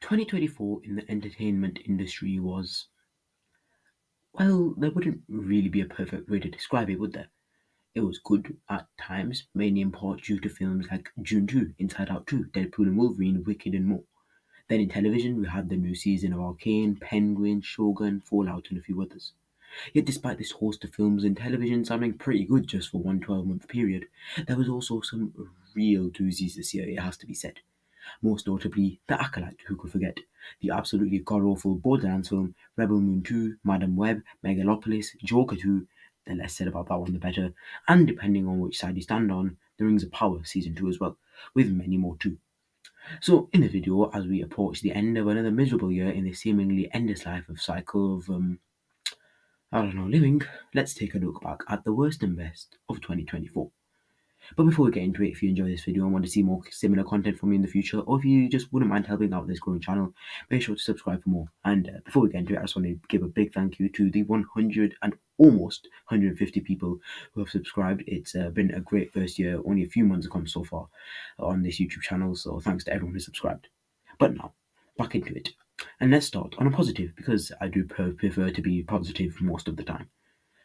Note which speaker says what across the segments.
Speaker 1: 2024 in the entertainment industry was, well, there wouldn't really be a perfect way to describe it, would there? It was good at times, mainly in part due to films like June 2, Inside Out 2, Deadpool and Wolverine, Wicked and more. Then in television, we had the new season of Arcane, Penguin, Shogun, Fallout, and a few others. Yet despite this host of films and television sounding pretty good just for one 12-month period, there was also some real doozies this year, it has to be said. Most notably, The Acolyte, who could forget, the absolutely god-awful Borderlands film, Rebel Moon 2, Madam Web, Megalopolis, Joker 2, the less said about that one the better, and depending on which side you stand on, The Rings of Power Season 2 as well, with many more too. So in this video, as we approach the end of another miserable year in the seemingly endless life of cycle of, I don't know, living, let's take a look back at the worst and best of 2024. But before we get into it, if you enjoy this video and want to see more similar content from me in the future, or if you just wouldn't mind helping out this growing channel, make sure to subscribe for more. And before we get into it, I just want to give a big thank you to the 100 and almost 150 people who have subscribed. It's been a great first year, only a few months gone so far on this YouTube channel, so thanks to everyone who subscribed. But now, back into it. And let's start on a positive, because I do prefer to be positive most of the time.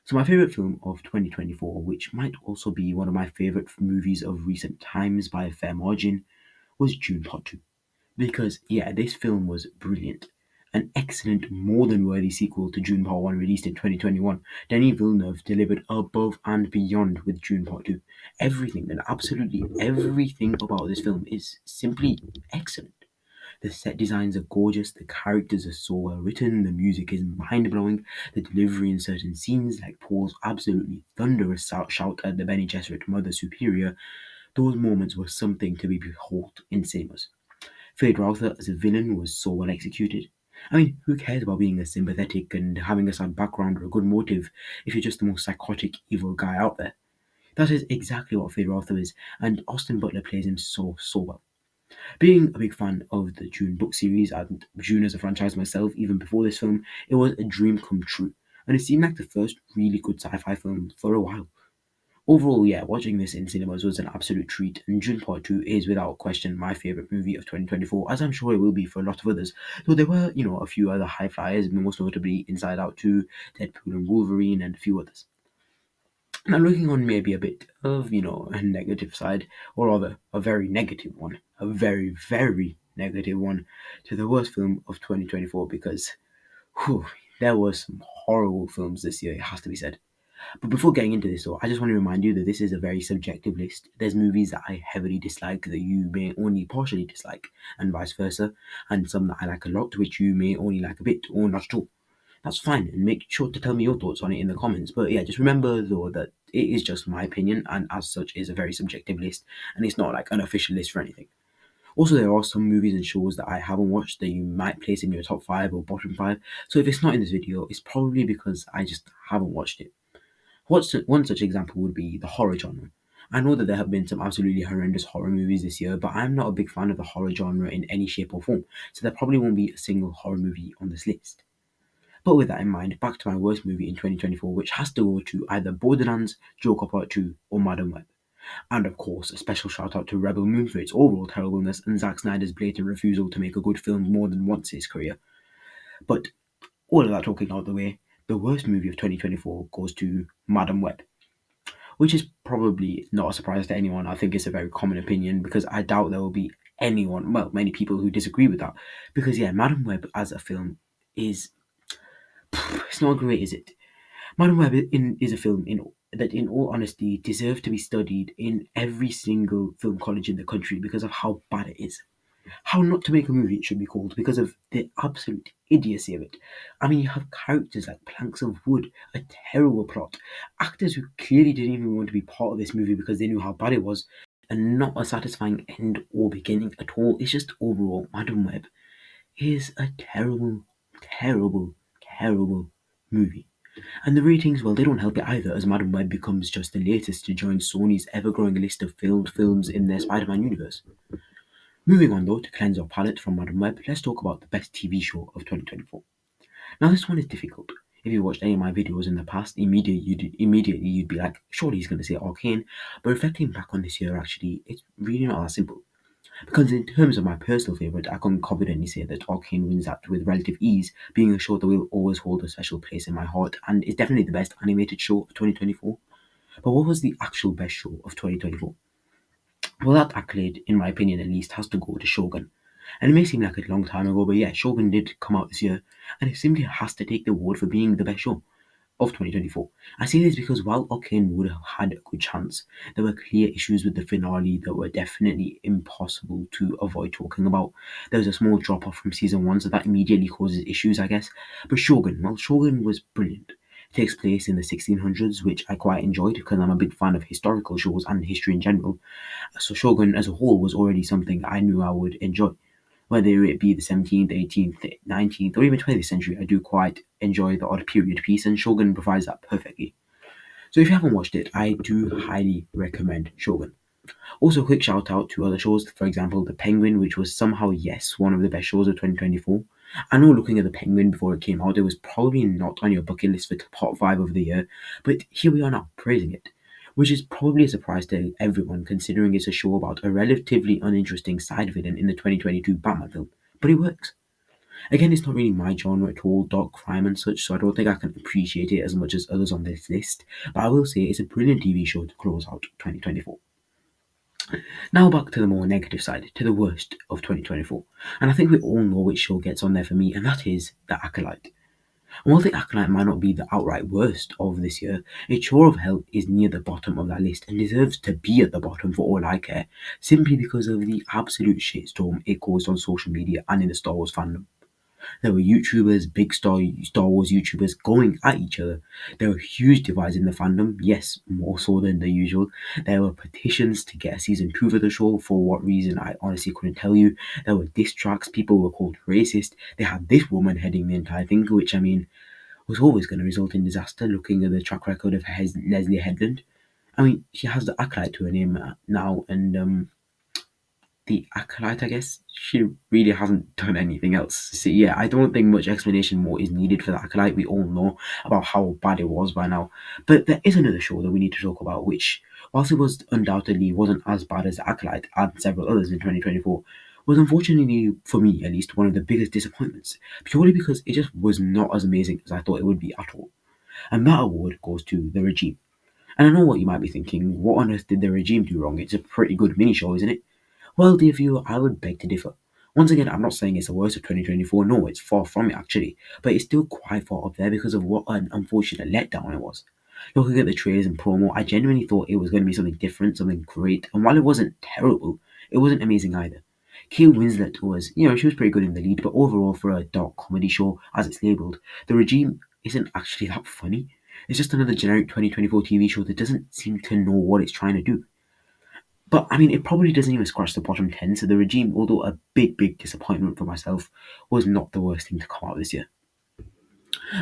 Speaker 1: So my favourite film of 2024, which might also be one of my favourite movies of recent times by a fair margin, was June Part 2. Because, yeah, this film was brilliant. An excellent, more than worthy sequel to June Part 1 released in 2021. Denis Villeneuve delivered above and beyond with June Part 2. Everything and absolutely everything about this film is simply excellent. The set designs are gorgeous, the characters are so well written, the music is mind blowing, the delivery in certain scenes, like Paul's absolutely thunderous shout at the Bene Gesserit Mother Superior, those moments were something to be behold in cinemas. Fade Rother as a villain was so well executed. I mean, who cares about being a sympathetic and having a sad background or a good motive if you're just the most psychotic, evil guy out there? That is exactly what Fade Rother is, and Austin Butler plays him so well. Being a big fan of the Dune book series and Dune as a franchise myself, even before this film, it was a dream come true. And it seemed like the first really good sci fi film for a while. Overall, yeah, watching this in cinemas was an absolute treat, and Dune Part 2 is without question my favourite movie of 2024, as I'm sure it will be for a lot of others. Though there were, a few other high flyers, most notably Inside Out 2, Deadpool and Wolverine, and a few others. Now, looking on maybe a bit of, a negative side, or rather a very negative one, a very, very negative one, to the worst film of 2024 because whew, there were some horrible films this year, it has to be said. But before getting into this, though, I just want to remind you that this is a very subjective list. There's movies that I heavily dislike that you may only partially dislike, and vice versa, and some that I like a lot, which you may only like a bit or not at all. That's fine, and make sure to tell me your thoughts on it in the comments. But yeah, just remember though that it is just my opinion, and as such is a very subjective list, and it's not like an official list for anything. Also, there are some movies and shows that I haven't watched that you might place in your top 5 or bottom 5, so if it's not in this video, it's probably because I just haven't watched it. One such example would be the horror genre. I know that there have been some absolutely horrendous horror movies this year, but I'm not a big fan of the horror genre in any shape or form, so there probably won't be a single horror movie on this list. But with that in mind, back to my worst movie in 2024, which has to go to either Borderlands, Joker Part 2, or Madam Web. And of course, a special shout out to Rebel Moon for its overall terribleness and Zack Snyder's blatant refusal to make a good film more than once in his career. But all of that talking out the way, the worst movie of 2024 goes to Madam Web, which is probably not a surprise to anyone. I think it's a very common opinion because I doubt there will be anyone, well, many people who disagree with that. Because yeah, Madam Web as a film is, it's not great, is it? Madam Web is a film that, in all honesty, deserves to be studied in every single film college in the country because of how bad it is. How not to make a movie, it should be called, because of the absolute idiocy of it. I mean, you have characters like planks of wood, a terrible plot, actors who clearly didn't even want to be part of this movie because they knew how bad it was, and not a satisfying end or beginning at all. It's just overall, Madam Web is a terrible, terrible, terrible movie. And the ratings, well, they don't help it either, as Madam Web becomes just the latest to join Sony's ever-growing list of failed films in their Spider-Man universe. Moving on though, to cleanse our palate from Madam Web, let's talk about the best TV show of 2024. Now this one is difficult. If you watched any of my videos in the past, immediately you'd be like, surely he's going to say Arcane. But reflecting back on this year, actually, it's really not that simple. Because in terms of my personal favourite, I can confidently say that Arcane wins that with relative ease, being a show that will always hold a special place in my heart, and is definitely the best animated show of 2024. But what was the actual best show of 2024? Well, that accolade, in my opinion at least, has to go to Shogun. And it may seem like a long time ago, but yeah, Shogun did come out this year, and it simply has to take the award for being the best show of 2024. I say this because while Arcane would have had a good chance, there were clear issues with the finale that were definitely impossible to avoid talking about. There was a small drop off from season one, so that immediately causes issues, I guess. But Shogun, well, Shogun was brilliant. It takes place in the 1600s, which I quite enjoyed because I'm a big fan of historical shows and history in general. So Shogun as a whole was already something I knew I would enjoy. Whether it be the 17th, 18th, 19th, or even 20th century, I do quite enjoy the odd period piece, and Shogun provides that perfectly. So if you haven't watched it, I do highly recommend Shogun. Also, a quick shout out to other shows, for example, The Penguin, which was somehow, yes, one of the best shows of 2024. I know looking at The Penguin before it came out, it was probably not on your bucket list for top 5 of the year, but here we are now, praising it. Which is probably a surprise to everyone considering it's a show about a relatively uninteresting side villain in the 2022 Batman film. But it works. Again, it's not really my genre at all, dark crime and such, so I don't think I can appreciate it as much as others on this list, but I will say it's a brilliant TV show to close out 2024. Now back to the more negative side, to the worst of 2024. And I think we all know which show gets on there for me, and that is The Acolyte. And while The Acolyte might not be the outright worst of this year, its show of help is near the bottom of that list and deserves to be at the bottom for all I care, simply because of the absolute shitstorm it caused on social media and in the Star Wars fandom. There were YouTubers, big Star Wars YouTubers going at each other. There were huge divides in the fandom, yes, more so than the usual. There were petitions to get a season 2 for the show, for what reason I honestly couldn't tell you. There were diss tracks, people were called racist. They had this woman heading the entire thing, which I mean was always going to result in disaster looking at the track record of Leslie Headland. I mean, she has the Acolyte to her name now, and the Acolyte, I guess, she really hasn't done anything else. So yeah, I don't think much explanation more is needed for the Acolyte. We all know about how bad it was by now. But there is another show that we need to talk about, which, whilst it was undoubtedly wasn't as bad as the Acolyte and several others in 2024, was unfortunately, for me at least, one of the biggest disappointments, purely because it just was not as amazing as I thought it would be at all. And that award goes to The Regime. And I know what you might be thinking, what on earth did The Regime do wrong? It's a pretty good mini show, isn't it? Well, dear viewer, I would beg to differ. Once again, I'm not saying it's the worst of 2024, no, it's far from it actually, but it's still quite far up there because of what an unfortunate letdown it was. Looking at the trailers and promo, I genuinely thought it was going to be something different, something great, and while it wasn't terrible, it wasn't amazing either. Kate Winslet was, she was pretty good in the lead, but overall, for a dark comedy show, as it's labelled, The Regime isn't actually that funny. It's just another generic 2024 TV show that doesn't seem to know what it's trying to do. But I mean, it probably doesn't even scratch the bottom 10, so The Regime, although a big, big disappointment for myself, was not the worst thing to come out this year.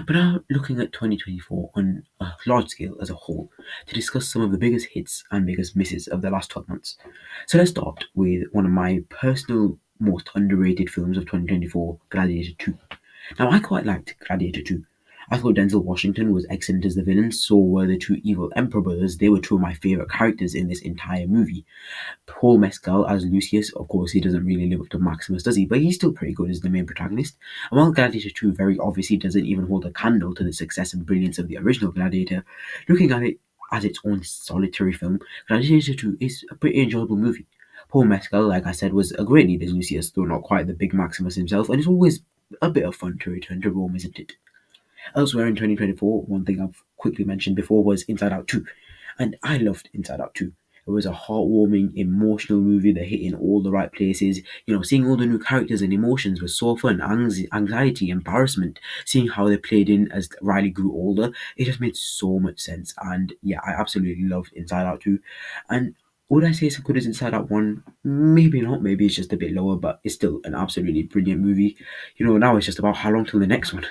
Speaker 1: But now, looking at 2024 on a large scale as a whole, to discuss some of the biggest hits and biggest misses of the last 12 months. So let's start with one of my personal, most underrated films of 2024, Gladiator 2. Now, I quite liked Gladiator 2. I thought Denzel Washington was excellent as the villain, so were the two evil Emperor brothers. They were two of my favourite characters in this entire movie. Paul Mescal as Lucius, of course, he doesn't really live up to Maximus, does he? But he's still pretty good as the main protagonist. And while Gladiator 2 very obviously doesn't even hold a candle to the success and brilliance of the original Gladiator, looking at it as its own solitary film, Gladiator 2 is a pretty enjoyable movie. Paul Mescal, like I said, was a great lead as Lucius, though not quite the big Maximus himself, and it's always a bit of fun to return to Rome, isn't it? Elsewhere in 2024, one thing I've quickly mentioned before was Inside Out 2, and I loved Inside Out 2. It was a heartwarming, emotional movie that hit in all the right places. Seeing all the new characters and emotions was so fun. Anxiety, embarrassment, seeing how they played in as Riley grew older, it just made so much sense. And yeah, I absolutely loved Inside Out 2. And would I say it's as good as Inside Out 1? Maybe not. Maybe it's just a bit lower, but it's still an absolutely brilliant movie. Now it's just about how long till the next one.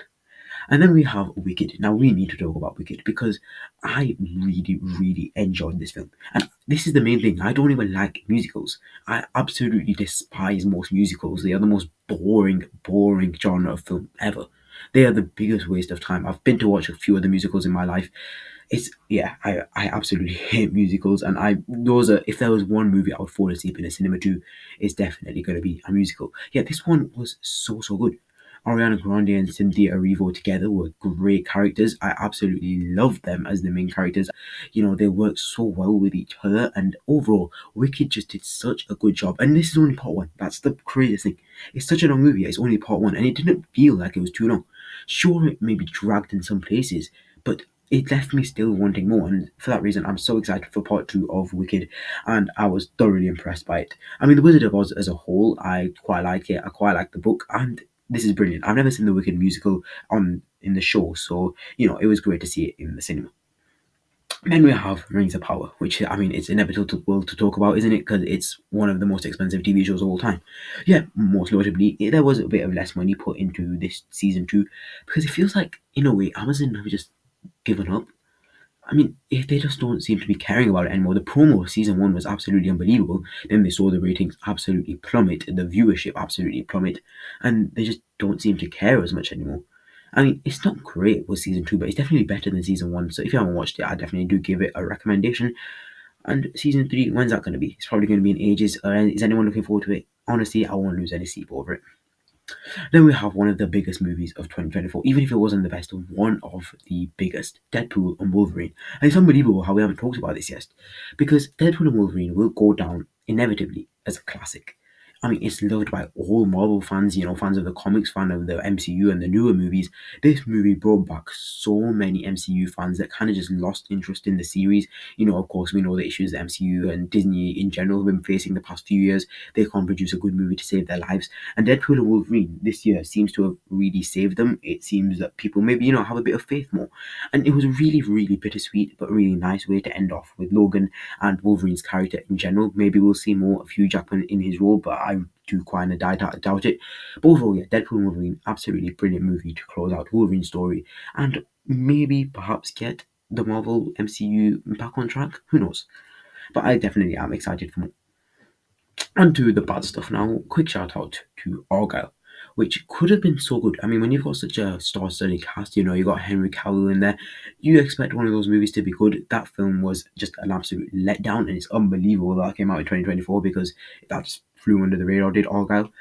Speaker 1: And then we have Wicked. Now we need to talk about Wicked because I really, really enjoyed this film. And this is the main thing. I don't even like musicals. I absolutely despise most musicals. They are the most boring, boring genre of film ever. They are the biggest waste of time. I've been to watch a few of the musicals in my life. It's yeah, I absolutely hate musicals, and I those are if there was one movie I would fall asleep in a cinema to, it's definitely going to be a musical. Yeah, this one was so good. Ariana Grande and Cynthia Erivo together were great characters. I absolutely loved them as the main characters. You know, they worked so well with each other, and overall, Wicked just did such a good job. And this is only part one. That's the craziest thing. It's such a long movie. It's only part one, and it didn't feel like it was too long. Sure, it maybe dragged in some places, but it left me still wanting more, and for that reason, I'm so excited for part two of Wicked, and I was thoroughly impressed by it. I mean, The Wizard of Oz as a whole, I quite like it. I quite like the book, and this is brilliant. I've never seen the Wicked musical on in the show, so you know it was great to see it in the cinema. Then we have Rings of Power, which I mean, it's inevitable to talk about, isn't it? Because it's one of the most expensive TV shows of all time. Yeah, most notably, there was a bit of less money put into this season two, because it feels like, in a way, Amazon have just given up. I mean, if they just don't seem to be caring about it anymore. The promo of season one was absolutely unbelievable. Then they saw the ratings absolutely plummet, the viewership absolutely plummet, and they just don't seem to care as much anymore. I mean, it's not great with season two, but it's definitely better than season one. So if you haven't watched it, I definitely do give it a recommendation. And season three, when's that going to be? It's probably going to be in ages. Is anyone looking forward to it? Honestly, I won't lose any sleep over it. Then we have one of the biggest movies of 2024, even if it wasn't the best, one of the biggest, Deadpool and Wolverine. And it's unbelievable how we haven't talked about this yet, because Deadpool and Wolverine will go down inevitably as a classic. I mean, it's loved by all Marvel fans, you know, fans of the comics, fan of the MCU and the newer movies. This movie brought back so many MCU fans that kind of just lost interest in the series. You know, of course, we know the issues the MCU and Disney in general have been facing the past few years. They can't produce a good movie to save their lives. And Deadpool and Wolverine this year seems to have really saved them. It seems that people maybe, you know, have a bit of faith more. And it was a really bittersweet but really nice way to end off with Logan and Wolverine's character in general. Maybe we'll see more of Hugh Jackman in his role, but I do kind of doubt it. But overall, yeah, Deadpool and Wolverine, absolutely brilliant movie to close out Wolverine's story and maybe perhaps get the Marvel MCU back on track. Who knows? But I definitely am excited for more. And to the bad stuff now. Quick shout out to Argyle, which could have been so good. I mean, when you've got such a star-studded cast, you know, you got Henry Cavill in there, you expect one of those movies to be good. That film was just an absolute letdown, and it's unbelievable that came out in 2024 because that just flew under the radar, did Argyle.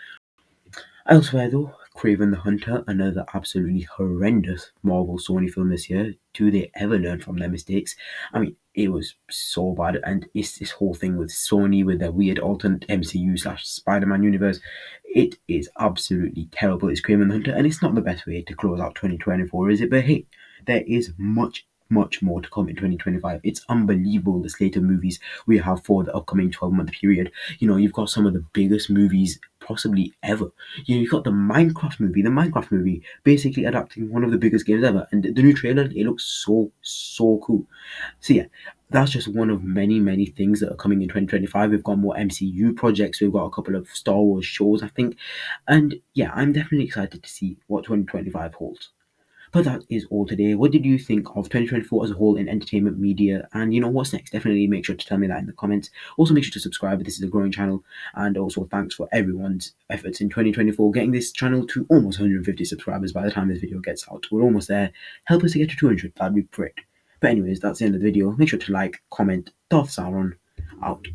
Speaker 1: Elsewhere, though, Craven the Hunter, another absolutely horrendous Marvel Sony film this year. Do they ever learn from their mistakes? I mean, it was so bad, and it's this whole thing with Sony with their weird alternate MCU slash Spider Man universe. It is absolutely terrible. It's Craven the Hunter, and it's not the best way to close out 2024, is it? But hey, there is much more to come in 2025. It's unbelievable the slate of movies we have for the upcoming 12-month period. You know, you've got some of the biggest movies possibly ever. You know, you've got the Minecraft movie, basically adapting one of the biggest games ever. And the new trailer, it looks so cool. So yeah, that's just one of many things that are coming in 2025. We've got more MCU projects. We've got a couple of Star Wars shows, I think. And yeah, I'm definitely excited to see what 2025 holds. But that is all today. What did you think of 2024 as a whole in entertainment media? And you know, what's next? Definitely make sure to tell me that in the comments. Also, make sure to subscribe. This is a growing channel. And also, thanks for everyone's efforts in 2024, getting this channel to almost 150 subscribers by the time this video gets out. We're almost there. Help us to get to 200. That'd be great. But anyways, that's the end of the video. Make sure to like, comment, Darth Sauron out.